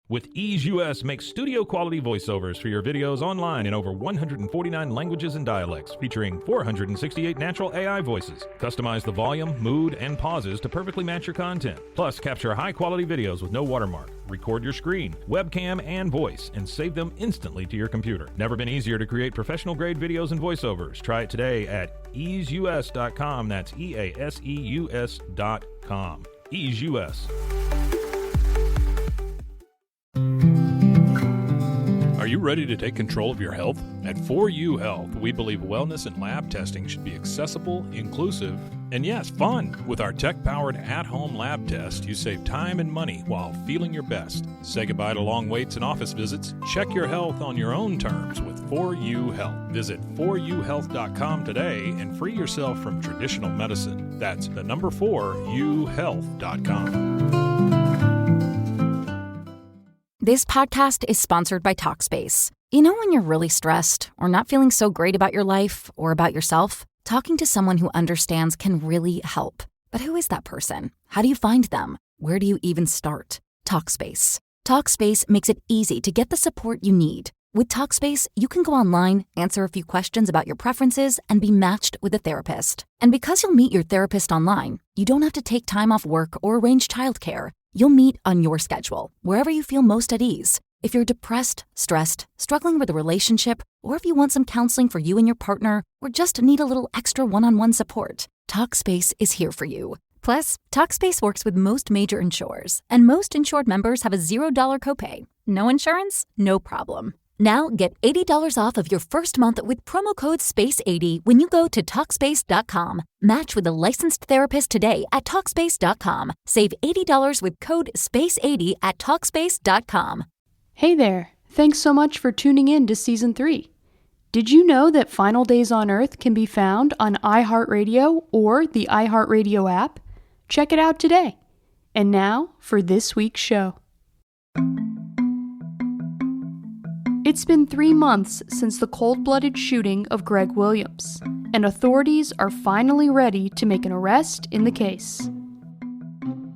With Ease US, make studio-quality voiceovers for your videos online in over 149 languages and dialects, featuring 468 natural AI voices. Customize the volume, mood, and pauses to perfectly match your content. Plus, capture high-quality videos with no watermark. Record your screen, webcam, and voice, and save them instantly to your computer. Never been easier to create professional-grade videos and voiceovers. Try it today at easeus.com. That's EASEUS.com. Ease US. Are you ready to take control of your health? At 4U Health, we believe wellness and lab testing should be accessible, inclusive, and yes, fun. With our tech-powered at-home lab test, you save time and money while feeling your best. Say goodbye to long waits and office visits. Check your health on your own terms with 4U Health. Visit 4uhealth.com today and free yourself from traditional medicine. That's the number 4uhealth.com. This podcast is sponsored by Talkspace. You know when you're really stressed or not feeling so great about your life or about yourself? Talking to someone who understands can really help. But who is that person? How do you find them? Where do you even start? Talkspace. Talkspace makes it easy to get the support you need. With Talkspace, you can go online, answer a few questions about your preferences, and be matched with a therapist. And because you'll meet your therapist online, you don't have to take time off work or arrange childcare. You'll meet on your schedule, wherever you feel most at ease. If you're depressed, stressed, struggling with a relationship, or if you want some counseling for you and your partner, or just need a little extra one-on-one support, Talkspace is here for you. Plus, Talkspace works with most major insurers, and most insured members have a $0 copay. No insurance? No problem. Now get $80 off of your first month with promo code SPACE80 when you go to Talkspace.com. Match with a licensed therapist today at Talkspace.com. Save $80 with code SPACE80 at Talkspace.com. Hey there. Thanks so much for tuning in to Season 3. Did you know that Final Days on Earth can be found on iHeartRadio or the iHeartRadio app? Check it out today. And now for this week's show. It's been 3 months since the cold-blooded shooting of Greg Williams, and authorities are finally ready to make an arrest in the case.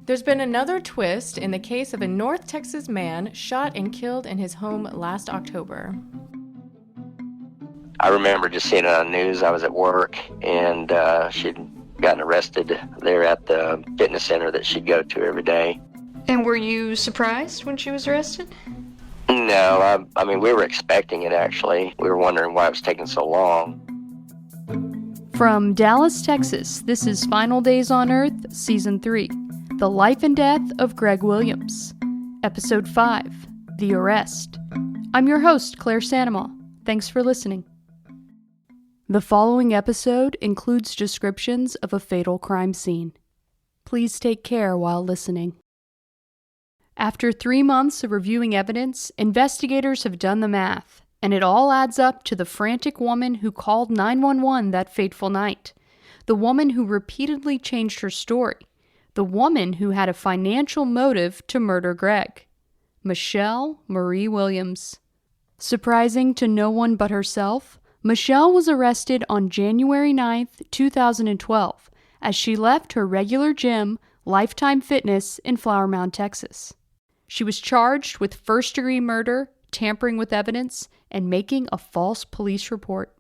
There's been another twist in the case of a North Texas man shot and killed in his home last October. I remember just seeing it on the news. I was at work, and she'd gotten arrested there at the fitness center that she'd go to every day. And were you surprised when she was arrested? No, I mean, we were expecting it, actually. We were wondering why it was taking so long. From Dallas, Texas, this is Final Days on Earth, Season 3, The Life and Death of Greg Williams, Episode 5, The Arrest. I'm your host, Claire Sandomal. Thanks for listening. The following episode includes descriptions of a fatal crime scene. Please take care while listening. After 3 months of reviewing evidence, investigators have done the math, and it all adds up to the frantic woman who called 911 that fateful night, the woman who repeatedly changed her story, the woman who had a financial motive to murder Greg, Michelle Marie Williams. Surprising to no one but herself, Michelle was arrested on January 9th, 2012, as she left her regular gym, Lifetime Fitness, in Flower Mound, Texas. She was charged with first-degree murder, tampering with evidence, and making a false police report.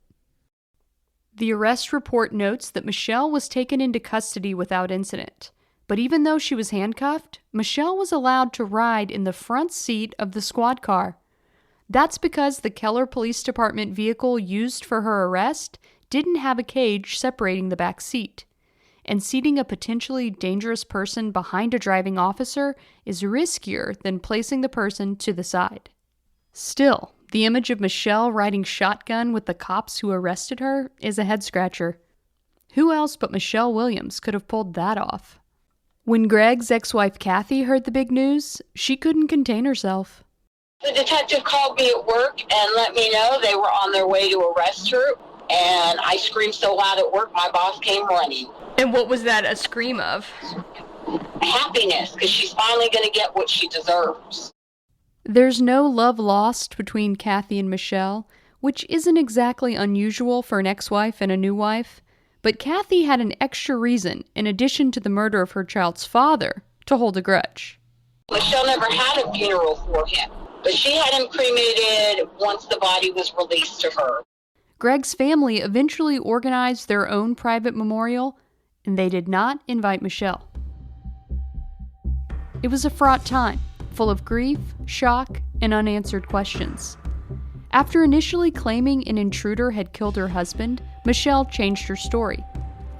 The arrest report notes that Michelle was taken into custody without incident, but even though she was handcuffed, Michelle was allowed to ride in the front seat of the squad car. That's because the Keller Police Department vehicle used for her arrest didn't have a cage separating the back seat. And seating a potentially dangerous person behind a driving officer is riskier than placing the person to the side. Still, the image of Michelle riding shotgun with the cops who arrested her is a head-scratcher. Who else but Michelle Williams could have pulled that off? When Greg's ex-wife Kathy heard the big news, she couldn't contain herself. The detective called me at work and let me know they were on their way to arrest her, and I screamed so loud at work my boss came running. And what was that a scream of? Happiness, because she's finally going to get what she deserves. There's no love lost between Kathy and Michelle, which isn't exactly unusual for an ex-wife and a new wife, but Kathy had an extra reason, in addition to the murder of her child's father, to hold a grudge. Michelle never had a funeral for him, but she had him cremated once the body was released to her. Greg's family eventually organized their own private memorial, and they did not invite Michelle. It was a fraught time, full of grief, shock, and unanswered questions. After initially claiming an intruder had killed her husband, Michelle changed her story,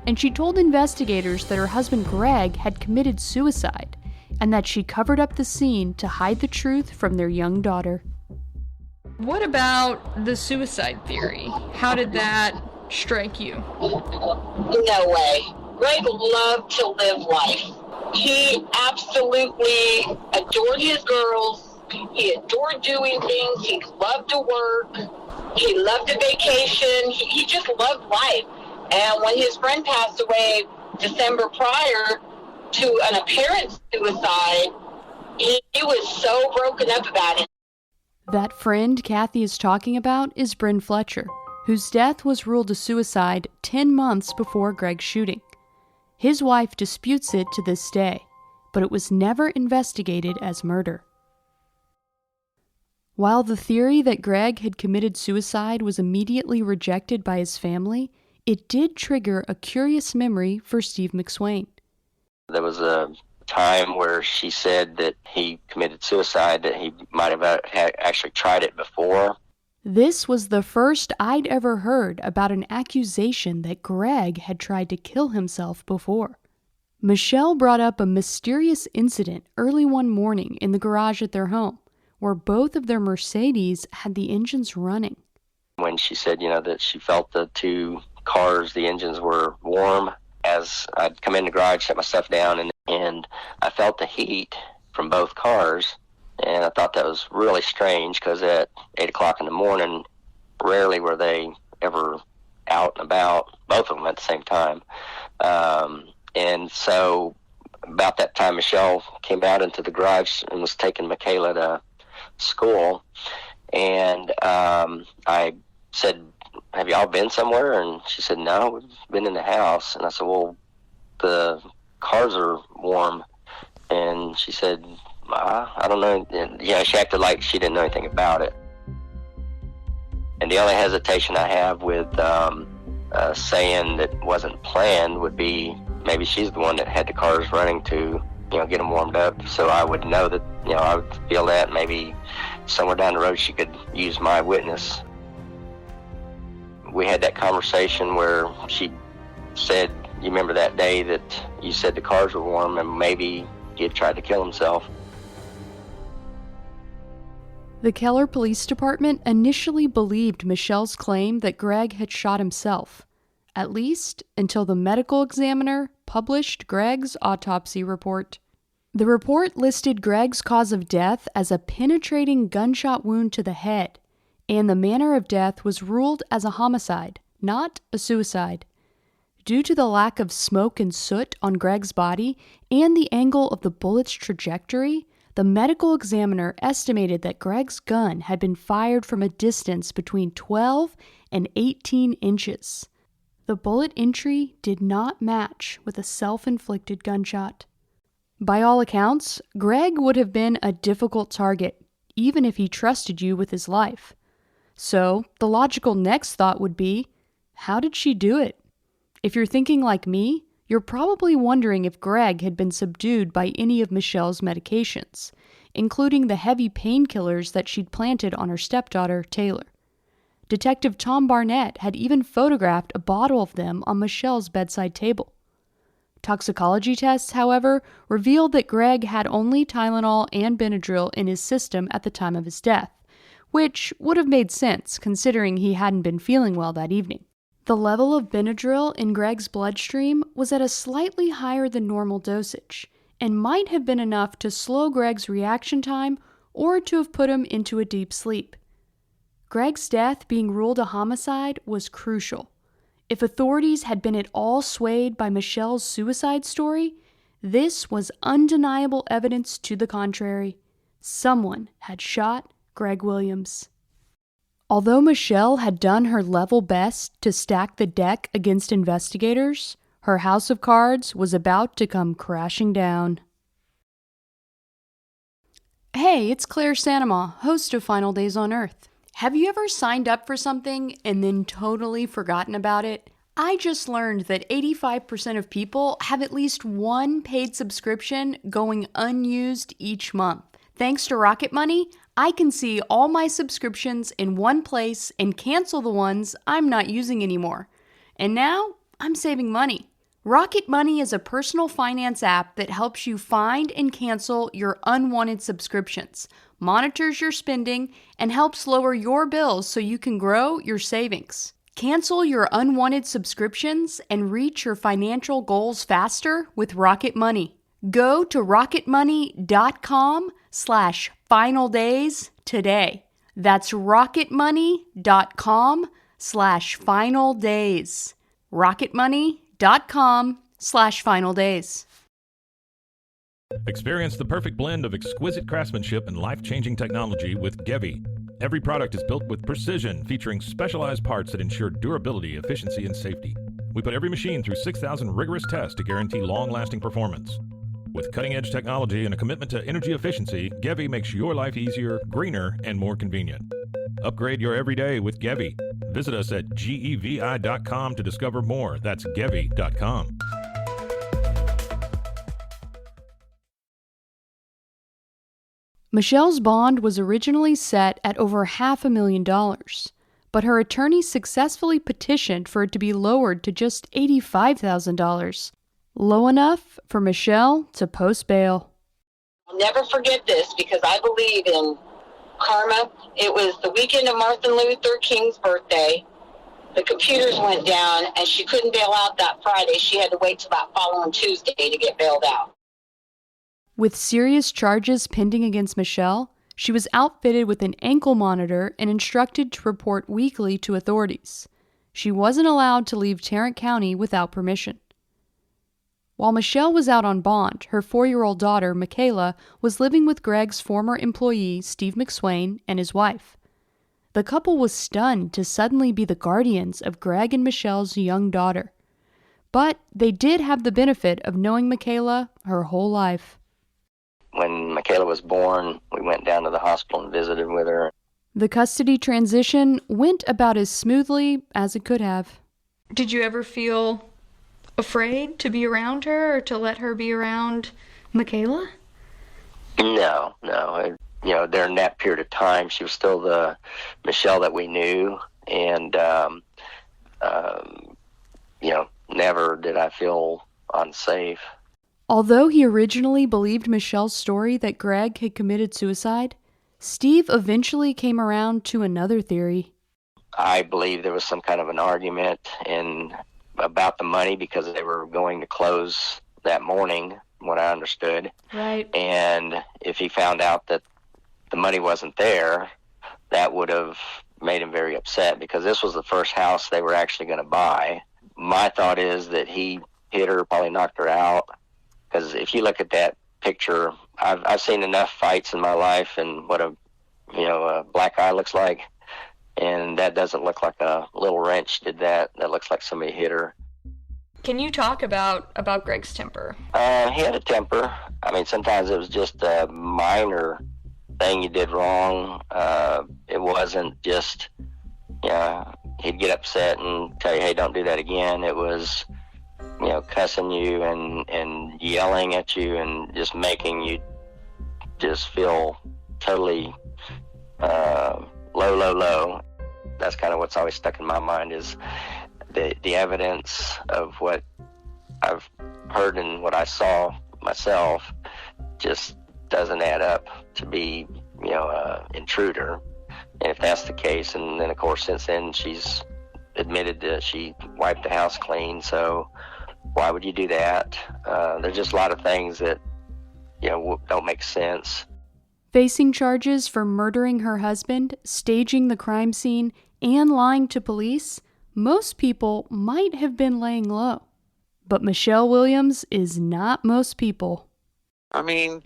and she told investigators that her husband Greg had committed suicide and that she covered up the scene to hide the truth from their young daughter. What about the suicide theory? How did that strike you? No way. Greg loved to live life. He absolutely adored his girls. He adored doing things. He loved to work. He loved a vacation. He just loved life. And when his friend passed away December prior to an apparent suicide, he was so broken up about it. That friend Kathy is talking about is Bryn Fletcher, whose death was ruled a suicide 10 months before Greg's shooting. His wife disputes it to this day, but it was never investigated as murder. While the theory that Greg had committed suicide was immediately rejected by his family, it did trigger a curious memory for Steve McSwain. There was a time where she said that he committed suicide, that he might have actually tried it before. This was the first I'd ever heard about an accusation that Greg had tried to kill himself before. Michelle brought up a mysterious incident early one morning in the garage at their home, where both of their Mercedes had the engines running. When she said, that she felt the two cars, the engines were warm. As I'd come in the garage, set my stuff down, and I felt the heat from both cars. And I thought that was really strange because at 8 o'clock in the morning, rarely were they ever out and about, both of them at the same time. And so about that time, Michelle came out into the garage and was taking Michaela to school. And I said, "Have y'all been somewhere?" And she said, "No, we've been in the house." And I said, "Well, the cars are warm." And she said, "I don't know." And, she acted like she didn't know anything about it. And the only hesitation I have with saying that wasn't planned would be maybe she's the one that had the cars running to, get them warmed up. So I would know that, I would feel that maybe somewhere down the road she could use my witness. We had that conversation where she said, "You remember that day that you said the cars were warm and maybe he had tried to kill himself?" The Keller Police Department initially believed Michelle's claim that Greg had shot himself, at least until the medical examiner published Greg's autopsy report. The report listed Greg's cause of death as a penetrating gunshot wound to the head, and the manner of death was ruled as a homicide, not a suicide. Due to the lack of smoke and soot on Greg's body and the angle of the bullet's trajectory, the medical examiner estimated that Greg's gun had been fired from a distance between 12 and 18 inches. The bullet entry did not match with a self-inflicted gunshot. By all accounts, Greg would have been a difficult target, even if he trusted you with his life. So, the logical next thought would be, how did she do it? If you're thinking like me, you're probably wondering if Greg had been subdued by any of Michelle's medications, including the heavy painkillers that she'd planted on her stepdaughter, Taylor. Detective Tom Barnett had even photographed a bottle of them on Michelle's bedside table. Toxicology tests, however, revealed that Greg had only Tylenol and Benadryl in his system at the time of his death, which would have made sense considering he hadn't been feeling well that evening. The level of Benadryl in Greg's bloodstream was at a slightly higher than normal dosage, and might have been enough to slow Greg's reaction time or to have put him into a deep sleep. Greg's death being ruled a homicide was crucial. If authorities had been at all swayed by Michelle's suicide story, this was undeniable evidence to the contrary. Someone had shot Greg Williams. Although Michelle had done her level best to stack the deck against investigators, her house of cards was about to come crashing down. Hey, it's Claire Sanema, host of Final Days on Earth. Have you ever signed up for something and then totally forgotten about it? I just learned that 85% of people have at least one paid subscription going unused each month. Thanks to Rocket Money, I can see all my subscriptions in one place and cancel the ones I'm not using anymore. And now, I'm saving money. Rocket Money is a personal finance app that helps you find and cancel your unwanted subscriptions, monitors your spending, and helps lower your bills so you can grow your savings. Cancel your unwanted subscriptions and reach your financial goals faster with Rocket Money. Go to rocketmoney.com/finaldays today. That's rocketmoney.com/finaldays. rocketmoney.com/finaldays. Experience the perfect blend of exquisite craftsmanship and life-changing technology with Gevi. Every product is built with precision, featuring specialized parts that ensure durability, efficiency, and safety. We put every machine through 6,000 rigorous tests to guarantee long-lasting performance. With cutting-edge technology and a commitment to energy efficiency, Gevi makes your life easier, greener, and more convenient. Upgrade your everyday with Gevi. Visit us at gevi.com to discover more. That's gevi.com. Michelle's bond was originally set at over $500,000, but her attorney successfully petitioned for it to be lowered to just $85,000, low enough for Michelle to post bail. I'll never forget this because I believe in karma. It was the weekend of Martin Luther King's birthday. The computers went down and she couldn't bail out that Friday. She had to wait till that following Tuesday to get bailed out. With serious charges pending against Michelle, she was outfitted with an ankle monitor and instructed to report weekly to authorities. She wasn't allowed to leave Tarrant County without permission. While Michelle was out on bond, her 4-year-old daughter, Michaela, was living with Greg's former employee, Steve McSwain, and his wife. The couple was stunned to suddenly be the guardians of Greg and Michelle's young daughter. But they did have the benefit of knowing Michaela her whole life. When Michaela was born, we went down to the hospital and visited with her. The custody transition went about as smoothly as it could have. Did you ever feel afraid to be around her or to let her be around Michaela? No. During that period of time, she was still the Michelle that we knew, and never did I feel unsafe. Although he originally believed Michelle's story that Greg had committed suicide, Steve eventually came around to another theory. I believe there was some kind of an argument about the money because they were going to close that morning, what I understood. Right. And if he found out that the money wasn't there, that would have made him very upset because this was the first house they were actually going to buy. My thought is that he hit her, probably knocked her out. Because if you look at that picture, I've seen enough fights in my life and what a black eye looks like, and that doesn't look like a little wrench did that. That looks like somebody hit her. Can you talk about Greg's temper? He had a temper. I mean, sometimes it was just a minor thing you did wrong. It wasn't just, he'd get upset and tell you, hey, don't do that again. It was cussing you and yelling at you and just making you just feel totally low. That's kind of what's always stuck in my mind is the evidence of what I've heard and what I saw myself just doesn't add up to be, an intruder. And if that's the case, and then of course since then she's admitted that she wiped the house clean, so why would you do that? There's just a lot of things that, don't make sense. Facing charges for murdering her husband, staging the crime scene, and lying to police, most people might have been laying low. But Michelle Williams is not most people. I mean,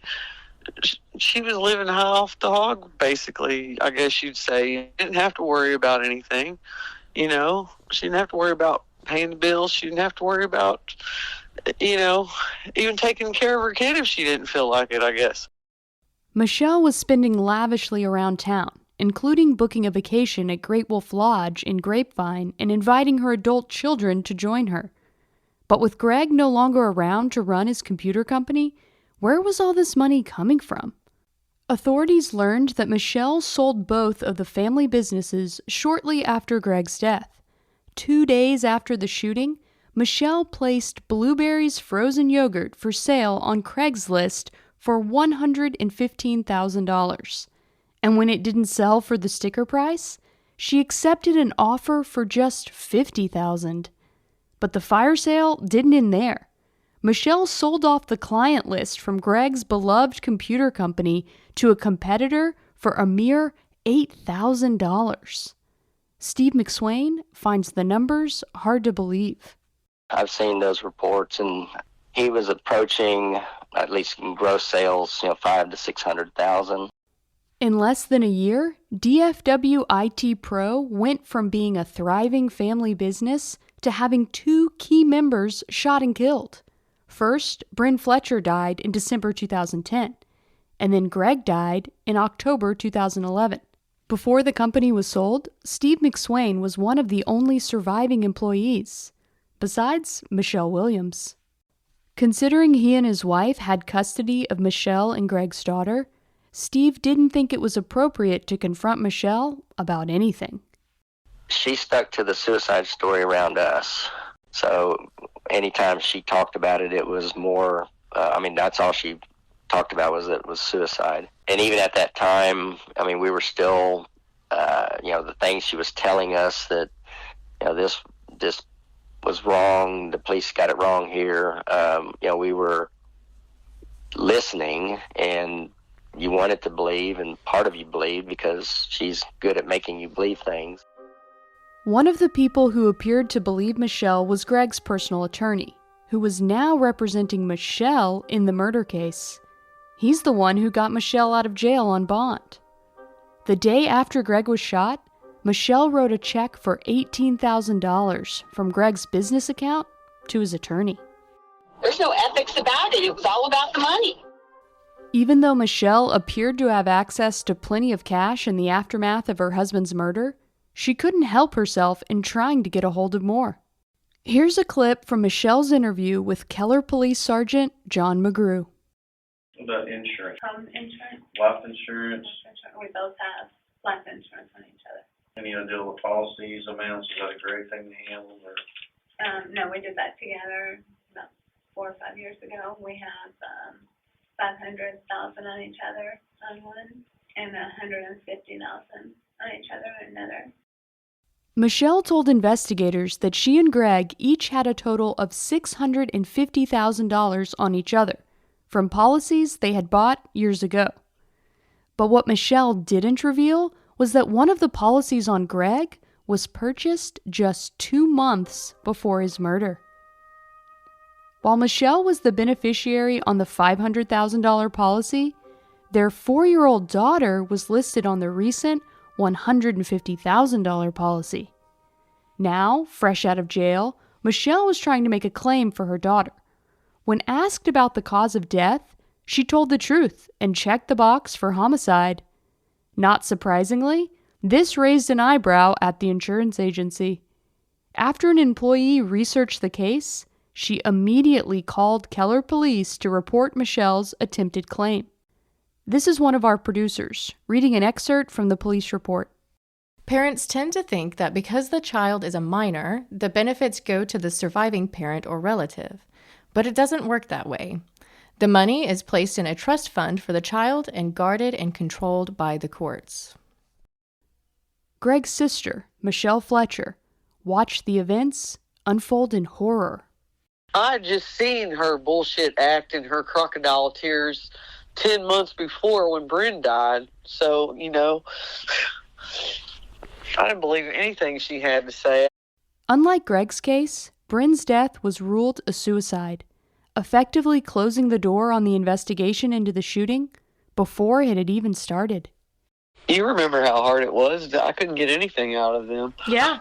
she was living high off the hog, basically, I guess you'd say. Didn't have to worry about anything, She didn't have to worry about paying the bills. She didn't have to worry about, even taking care of her kid if she didn't feel like it, I guess. Michelle was spending lavishly around town, including booking a vacation at Great Wolf Lodge in Grapevine and inviting her adult children to join her. But with Greg no longer around to run his computer company, where was all this money coming from? Authorities learned that Michelle sold both of the family businesses shortly after Greg's death. 2 days after the shooting, Michelle placed Blueberry's frozen yogurt for sale on Craigslist for $115,000. And when it didn't sell for the sticker price, she accepted an offer for just $50,000. But the fire sale didn't end there. Michelle sold off the client list from Greg's beloved computer company to a competitor for a mere $8,000. Steve McSwain finds the numbers hard to believe. I've seen those reports, and he was approaching, at least in gross sales, $500,000 to $600,000. In less than a year, DFW IT Pro went from being a thriving family business to having 2 key members shot and killed. First, Bryn Fletcher died in December 2010, and then Greg died in October 2011. Before the company was sold, Steve McSwain was one of the only surviving employees, besides Michelle Williams. Considering he and his wife had custody of Michelle and Greg's daughter, Steve didn't think it was appropriate to confront Michelle about anything. She stuck to the suicide story around us. So anytime she talked about it, it was more, that's all she talked about was that it was suicide. And even at that time, we were still, the things she was telling us that, this was wrong, the police got it wrong here. We were listening, and you wanted to believe, and part of you believed because she's good at making you believe things. One of the people who appeared to believe Michelle was Greg's personal attorney, who was now representing Michelle in the murder case. He's the one who got Michelle out of jail on bond. The day after Greg was shot, Michelle wrote a check for $18,000 from Greg's business account to his attorney. There's no ethics about it. It was all about the money. Even though Michelle appeared to have access to plenty of cash in the aftermath of her husband's murder, she couldn't help herself in trying to get a hold of more. Here's a clip from Michelle's interview with Keller Police Sergeant John McGrew. What about insurance? Home insurance. Life insurance. We both have life insurance on each other. Any idea what policies, amounts, is that a great thing to handle? Or? No, we did that together about 4 or 5 years ago. We have $500,000 on each other on one, and $150,000 on each other on another. Michelle told investigators that she and Greg each had a total of $650,000 on each other from policies they had bought years ago. But what Michelle didn't reveal was that one of the policies on Greg was purchased just 2 months before his murder. While Michelle was the beneficiary on the $500,000 policy, their 4-year-old daughter was listed on the recent $150,000 policy. Now, fresh out of jail, Michelle was trying to make a claim for her daughter. When asked about the cause of death, she told the truth and checked the box for homicide. Not surprisingly, this raised an eyebrow at the insurance agency. After an employee researched the case, she immediately called Keller Police to report Michelle's attempted claim. This is one of our producers, reading an excerpt from the police report. Parents tend to think that because the child is a minor, the benefits go to the surviving parent or relative. But it doesn't work that way. The money is placed in a trust fund for the child and guarded and controlled by the courts. Greg's sister, Michelle Fletcher, watched the events unfold in horror. I just seen her bullshit act and her crocodile tears 10 months before when Bryn died. So, I didn't believe anything she had to say. Unlike Greg's case, Bryn's death was ruled a suicide, effectively closing the door on the investigation into the shooting before it had even started. You remember how hard it was? I couldn't get anything out of them. Yeah.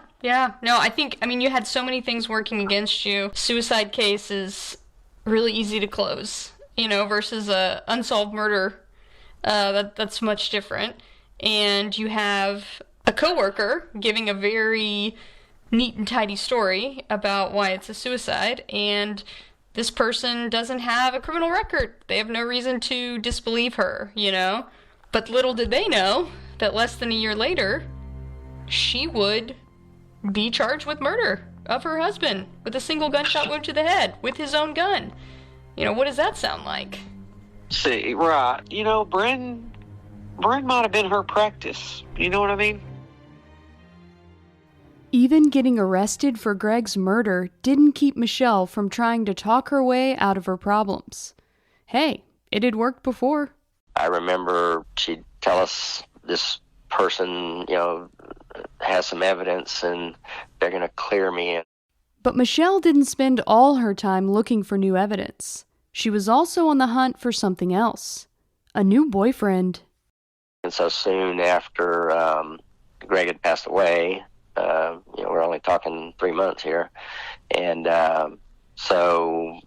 No, I mean, you had so many things working against you. Suicide case is really easy to close, versus a unsolved murder That's much different. And you have a coworker giving a very neat and tidy story about why it's a suicide, and this person doesn't have a criminal record. They have no reason to disbelieve her, you know? But little did they know that less than a year later, she would be charged with murder of her husband with a single gunshot wound to the head with his own gun. You know, what does that sound like? See, right. You know, Bryn might have been her practice. You know what I mean? Even getting arrested for Greg's murder didn't keep Michelle from trying to talk her way out of her problems. Hey, it had worked before. I remember she'd tell us this person, you know, has some evidence and they're going to clear me. But Michelle didn't spend all her time looking for new evidence. She was also on the hunt for something else. A new boyfriend. And so soon after Greg had passed away, you know, we're only talking 3 months here. And so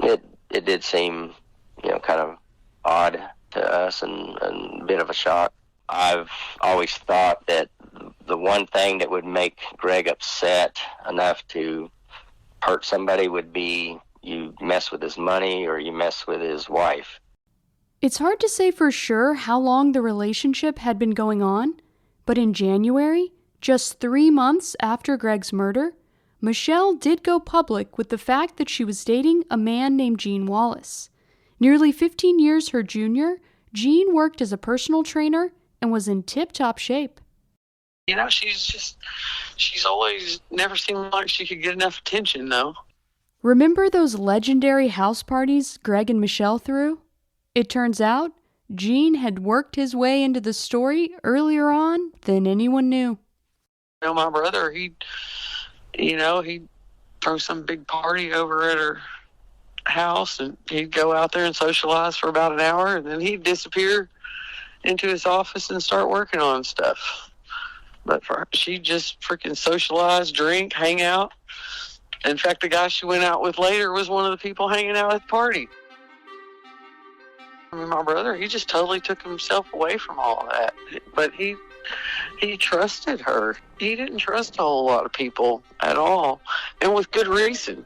it did seem, you know, kind of odd to us and a bit of a shock. I've always thought that the one thing that would make Greg upset enough to hurt somebody would be you mess with his money or you mess with his wife. It's hard to say for sure how long the relationship had been going on, but in January, just 3 months after Greg's murder, Michelle did go public with the fact that she was dating a man named Gene Wallace. Nearly 15 years her junior, Gene worked as a personal trainer and was in tip-top shape. You know, she's always never seemed like she could get enough attention, though. Remember those legendary house parties Greg and Michelle threw? It turns out, Gene had worked his way into the story earlier on than anyone knew. You know, my brother, he'd throw some big party over at her house, and he'd go out there and socialize for about an hour, and then he'd disappear into his office and start working on stuff. But she just freaking socialize, drink, hang out. In fact, the guy she went out with later was one of the people hanging out at the party. I mean, my brother, he just totally took himself away from all that. But he trusted her. He didn't trust a whole lot of people at all, and with good reason.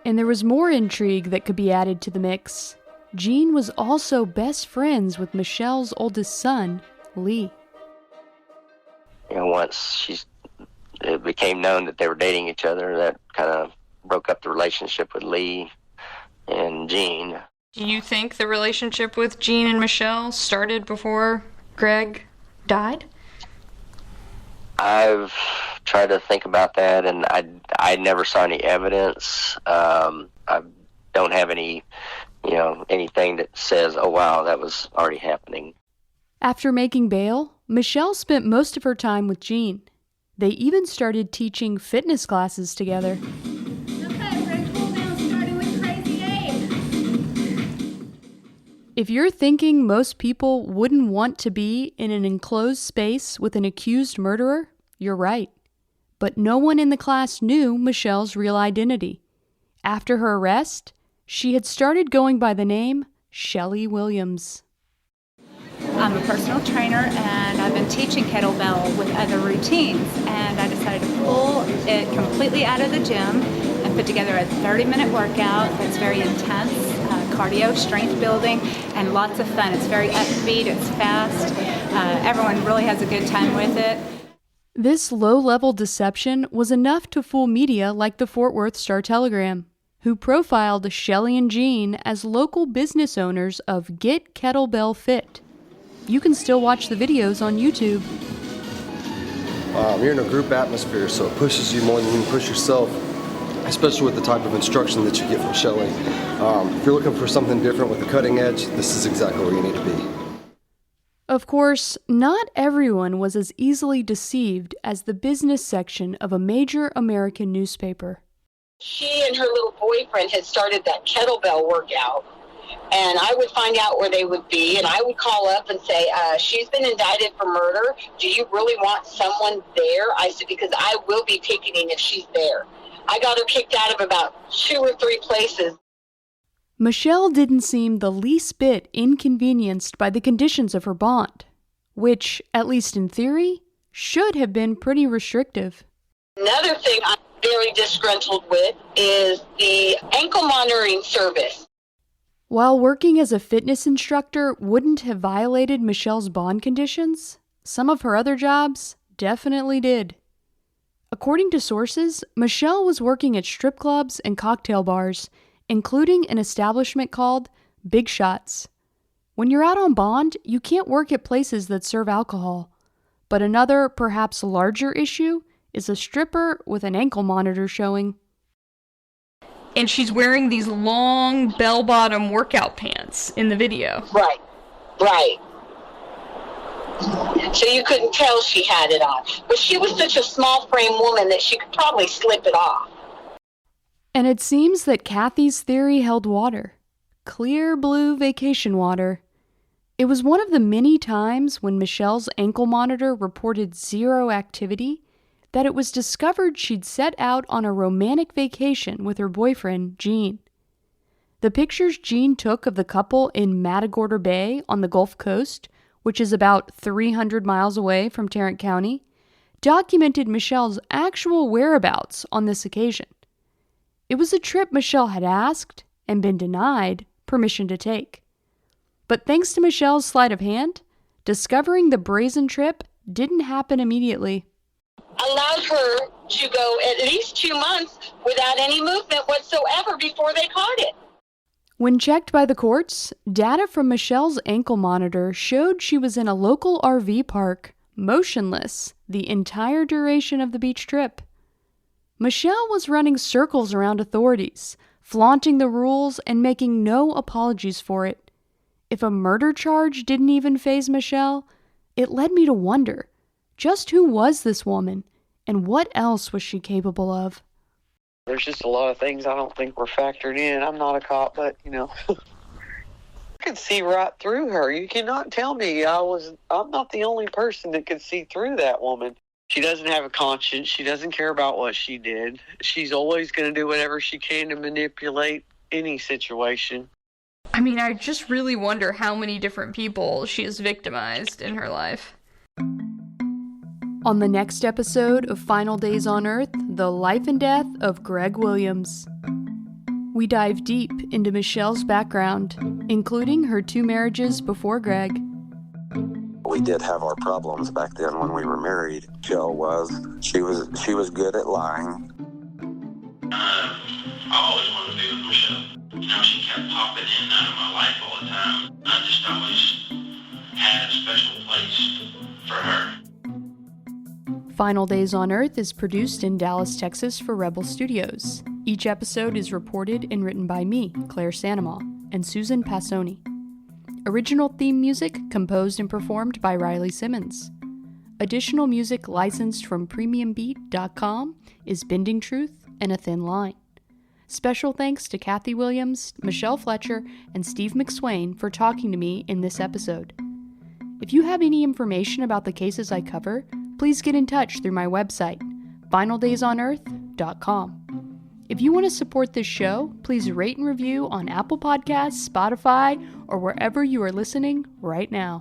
And there was more intrigue that could be added to the mix. Gene was also best friends with Michelle's oldest son, Lee. You know, once it became known that they were dating each other, that kind of broke up the relationship with Lee and Gene. Do you think the relationship with Gene and Michelle started before Greg died? I've tried to think about that, and I never saw any evidence. I don't have any, anything that says, oh, wow, that was already happening. After making bail, Michelle spent most of her time with Gene. They even started teaching fitness classes together. If you're thinking most people wouldn't want to be in an enclosed space with an accused murderer, you're right. But no one in the class knew Michelle's real identity. After her arrest, she had started going by the name Shelly Williams. I'm a personal trainer, and I've been teaching kettlebell with other routines, and I decided to pull it completely out of the gym and put together a 30-minute workout that's very intense, cardio, strength building, and lots of fun. It's very upbeat, it's fast, everyone really has a good time with it. This low-level deception was enough to fool media like the Fort Worth Star-Telegram, who profiled Shelly and Gene as local business owners of Get Kettlebell Fit. You can still watch the videos on YouTube. You're in a group atmosphere, so it pushes you more than you can push yourself, especially with the type of instruction that you get from Shelly. If you're looking for something different with the cutting edge, this is exactly where you need to be. Of course, not everyone was as easily deceived as the business section of a major American newspaper. She and her little boyfriend had started that kettlebell workout. And I would find out where they would be, and I would call up and say, she's been indicted for murder. Do you really want someone there? I said, because I will be picketing if she's there. I got her kicked out of about 2 or 3 places. Michelle didn't seem the least bit inconvenienced by the conditions of her bond, which, at least in theory, should have been pretty restrictive. Another thing I'm very disgruntled with is the ankle monitoring service. While working as a fitness instructor wouldn't have violated Michelle's bond conditions, some of her other jobs definitely did. According to sources, Michelle was working at strip clubs and cocktail bars, including an establishment called Big Shots. When you're out on bond, you can't work at places that serve alcohol. But another, perhaps larger issue is a stripper with an ankle monitor showing. And she's wearing these long bell-bottom workout pants in the video. Right. So you couldn't tell she had it on. But she was such a small frame woman that she could probably slip it off. And it seems that Kathy's theory held water. Clear blue vacation water. It was one of the many times when Michelle's ankle monitor reported zero activity that it was discovered she'd set out on a romantic vacation with her boyfriend, Gene. The pictures Gene took of the couple in Matagorda Bay on the Gulf Coast, which is about 300 miles away from Tarrant County, documented Michelle's actual whereabouts on this occasion. It was a trip Michelle had asked, and been denied, permission to take. But thanks to Michelle's sleight of hand, discovering the brazen trip didn't happen immediately. Allowed her to go at least 2 months without any movement whatsoever before they caught it. When checked by the courts, data from Michelle's ankle monitor showed she was in a local RV park, motionless, the entire duration of the beach trip. Michelle was running circles around authorities, flaunting the rules and making no apologies for it. If a murder charge didn't even faze Michelle, it led me to wonder, just who was this woman, and what else was she capable of? There's just a lot of things I don't think were factored in. I'm not a cop, but, I could see right through her. You cannot tell me I'm not the only person that could see through that woman. She doesn't have a conscience. She doesn't care about what she did. She's always going to do whatever she can to manipulate any situation. I mean, I just really wonder how many different people she has victimized in her life. On the next episode of Final Days on Earth, the life and death of Greg Williams. We dive deep into Michelle's background, including her 2 marriages before Greg. We did have our problems back then when we were married. Jill she was good at lying. I always wanted to be with Michelle. She kept popping in and out of my life all the time. I just always had a special place for her. Final Days on Earth is produced in Dallas, Texas for Rebel Studios. Each episode is reported and written by me, Claire Sandomal, and Susan Passoni. Original theme music composed and performed by Riley Simmons. Additional music licensed from PremiumBeat.com is Bending Truth and A Thin Line. Special thanks to Kathy Williams, Michelle Fletcher, and Steve McSwain for talking to me in this episode. If you have any information about the cases I cover, please get in touch through my website, finaldaysonearth.com. If you want to support this show, please rate and review on Apple Podcasts, Spotify, or wherever you are listening right now.